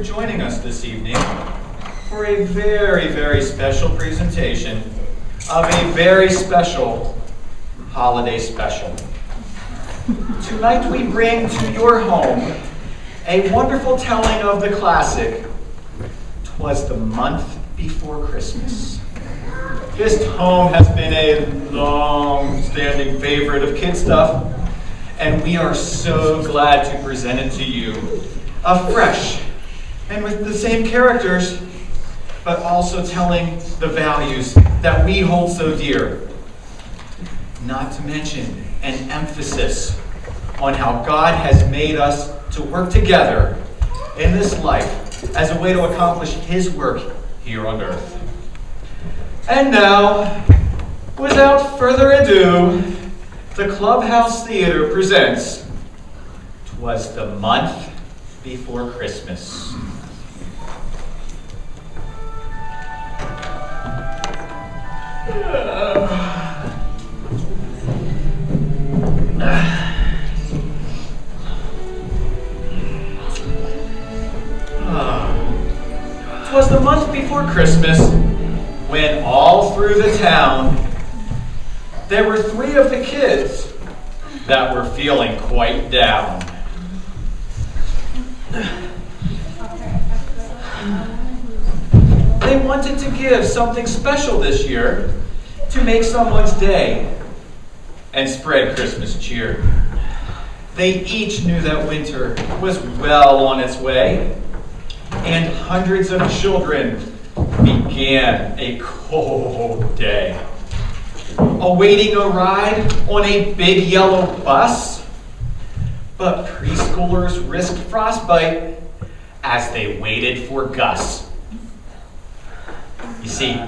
for joining us this evening for a very, very special presentation of a very special holiday special. Tonight we bring to your home a wonderful telling of the classic, "'Twas the Month Before Christmas." This home has been a long-standing favorite of KidStuf, and we are so glad to present it to you afresh and with the same characters, but also telling the values that we hold so dear. Not to mention an emphasis on how God has made us to work together in this life as a way to accomplish His work here on earth. And now, without further ado, the Clubhouse Theater presents "'Twas the Month Before Christmas." "'Twas the month before Christmas, when all through the town there were 3 of the kids that were feeling quite down. They wanted to give something special this year to make someone's day and spread Christmas cheer. They each knew that winter was well on its way, and hundreds of children began a cold day, awaiting a ride on a big yellow bus. But preschoolers risked frostbite as they waited for Gus. You see,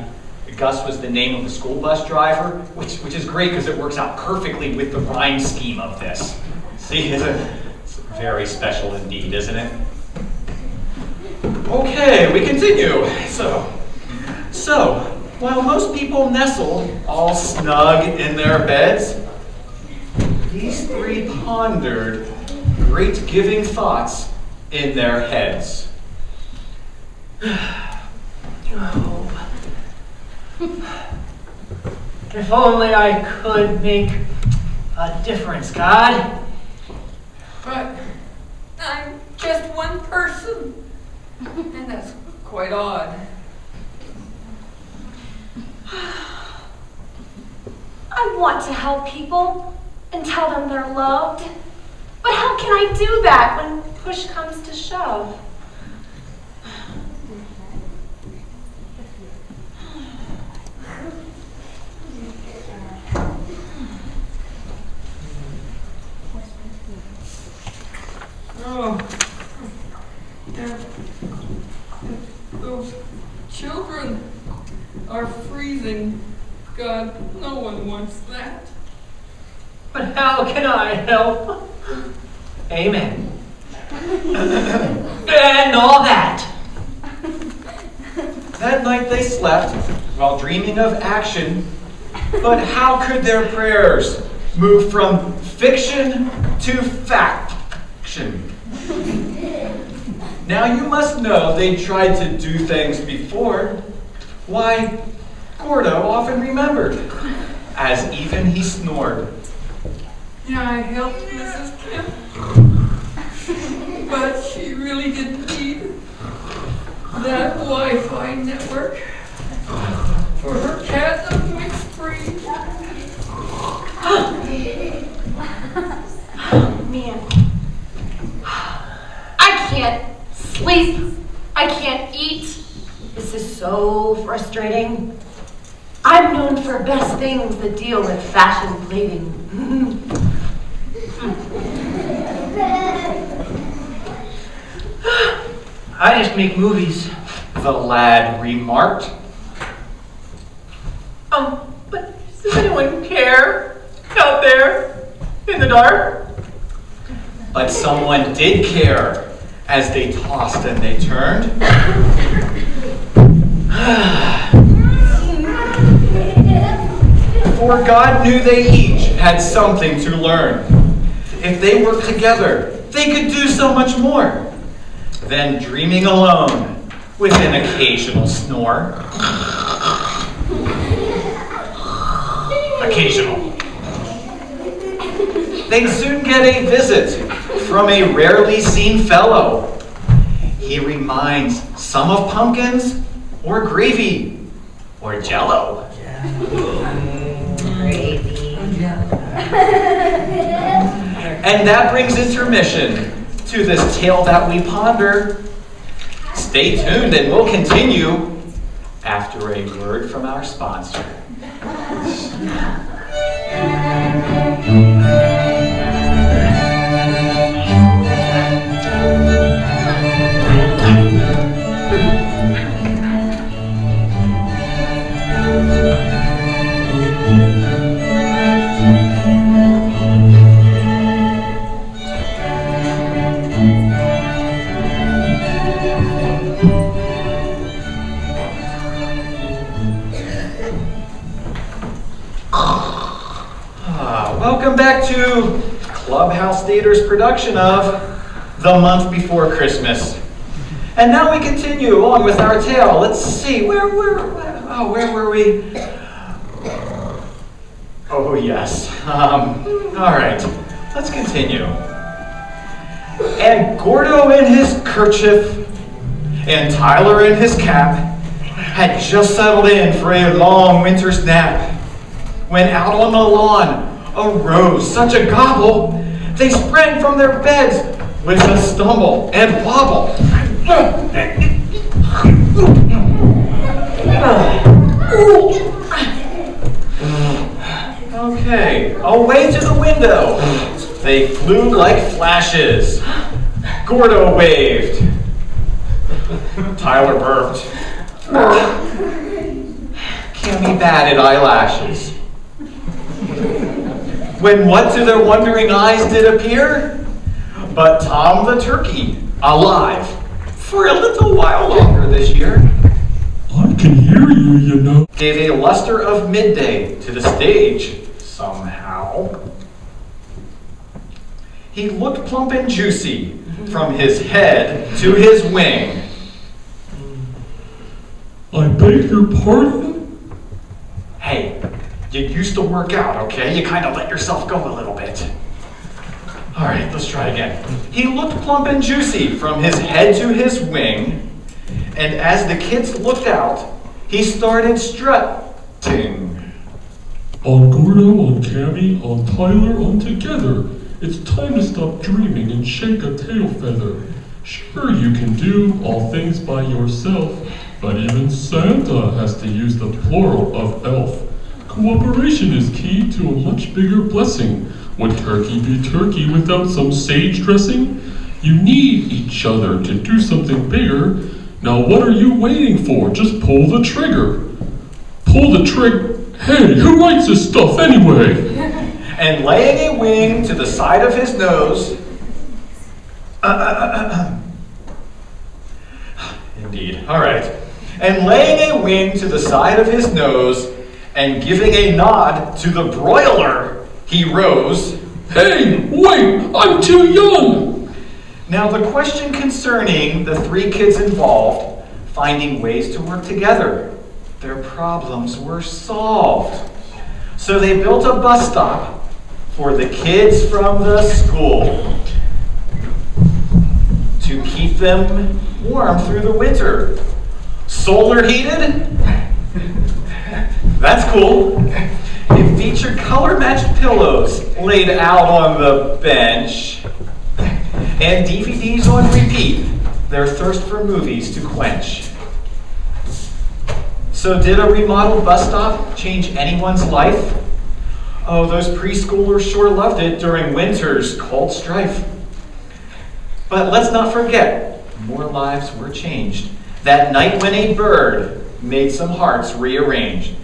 Gus was the name of the school bus driver, which is great because it works out perfectly with the rhyme scheme of this. See, it's very special indeed, isn't it? Okay, we continue. So, while most people nestled all snug in their beds, these 3 pondered great giving thoughts in their heads. Oh, if only I could make a difference, God. But I'm just one person, and that's quite odd. I want to help people and tell them they're loved, but how can I do that when push comes to shove? Oh, and those children are freezing. God, no one wants that. But how can I help? Amen. And all that. That night they slept while dreaming of action, but how could their prayers move from fiction to faction? Now you must know they tried to do things before. Why, Gordo often remembered, as even he snored. Yeah, I helped Mrs. Kim, but she really didn't need that Wi-Fi network for her cat of mixed breed. Man, I can't sleep. I can't eat. This is so frustrating. I'm known for best things that deal with fashion plating. I just make movies. The lad remarked. But does anyone care out there in the dark? But someone did care as they tossed and they turned. For God knew they each had something to learn. If they worked together, they could do so much more. then dreaming alone with an occasional snore. Occasional. They'd soon get a visit from a rarely seen fellow. He reminds some of pumpkins or gravy or jello. Gravy. And that brings intermission to this tale that we ponder. Stay tuned and we'll continue after a word from our sponsor. Welcome back to Clubhouse Theater's production of The Month Before Christmas. And now we continue on with our tale. Let's see, where were we? Oh, yes. All right, let's continue. And Gordo in his kerchief and Tyler in his cap had just settled in for a long winter's nap when out on the lawn arose such a gobble, they sprang from their beds with a stumble and wobble. Okay, away to the window. They flew like flashes. Gordo waved. Tyler burped. Cammy batted eyelashes. When what to their wondering eyes did appear? But Tom the turkey, alive, for a little while longer this year. I can hear you, you know. Gave a luster of midday to the stage, somehow. He looked plump and juicy from his head to his wing. I beg your pardon? Hey, you used to work out, okay? You kind of let yourself go a little bit. All right, let's try again. He looked plump and juicy from his head to his wing, and as the kids looked out, he started strutting. On Gordo, on Cammy, on Tyler, on together. It's time to stop dreaming and shake a tail feather. Sure, you can do all things by yourself, but even Santa has to use the plural of elf. Cooperation is key to a much bigger blessing. Would turkey be turkey without some sage dressing? You need each other to do something bigger. Now what are you waiting for? Just pull the trigger. Pull the trigger. Hey, who writes this stuff anyway? And laying a wing to the side of his nose. Indeed. All right. And laying a wing to the side of his nose and giving a nod to the broiler, he rose. Hey, wait, I'm too young. Now the question concerning the three kids involved finding ways to work together. Their problems were solved. So they built a bus stop for the kids from the school to keep them warm through the winter. Solar heated? That's cool. It featured color-matched pillows laid out on the bench and DVDs on repeat, their thirst for movies to quench. So did a remodeled bus stop change anyone's life? Oh, those preschoolers sure loved it during winter's cold strife. But let's not forget, more lives were changed that night when a bird made some hearts rearrange.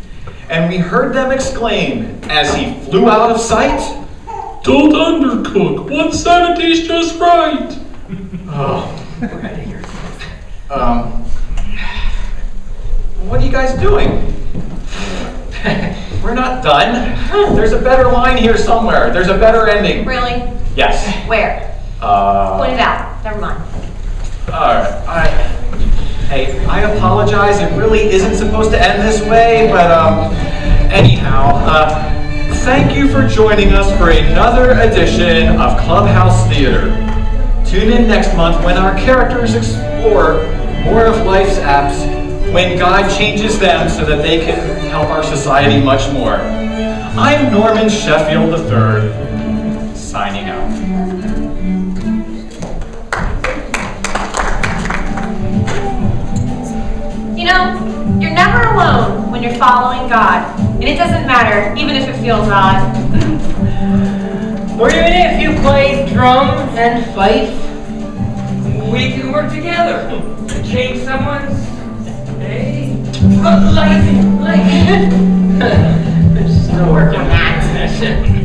And we heard them exclaim as he flew out of sight, Don't undercook, 170's just right. Oh, we're out of here. What are you guys doing? We're not done. There's a better line here somewhere. There's a better ending. Really? Yes. Where? Point it out. Never mind. Hey, I apologize. It really isn't supposed to end this way, but anyhow, thank you for joining us for another edition of Clubhouse Theater. Tune in next month when our characters explore more of life's apps, when God changes them so that they can help our society much more. I'm Norman Sheffield III, signing out. You know, you're never alone when you're following God, and it doesn't matter, even if it feels odd. Or even if you play drums and fife. We can work together to change someone's life. Still working on that.